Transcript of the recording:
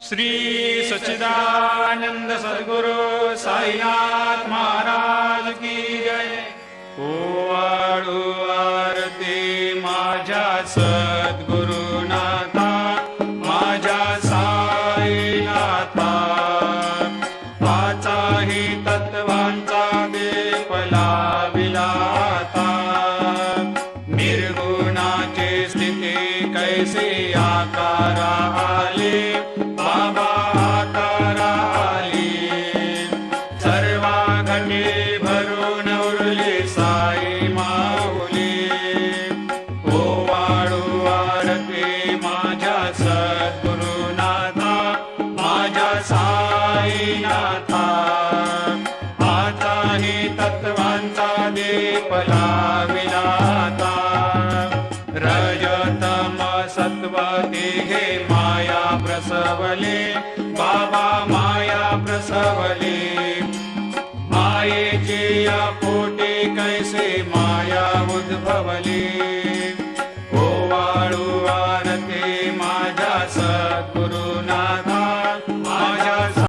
श्री सच्चिदानंद सद्गुरु साईनाथ महाराज की जय। ओवाळू आरती माझ्या सद्गुरुनाथा, माझ्या साईनाथा, पाचाही तत्वांचा दीप लाविला आता। निर्गुणाची स्थिती कैसे आकारा आले, बाबा आकारा आली। सर्वा घटे भरून उरली साई माऊली। ओवाळू आरती माझ्या सद्गुरुनाथा, माझ्या साईनाथा, आताही तत्वांचा दीप लाविला आता। रजतम सत्व तिघे माया प्रसवले, बाबा माया प्रसवले। मायेची या पोटी कैसे माया उद्भवली।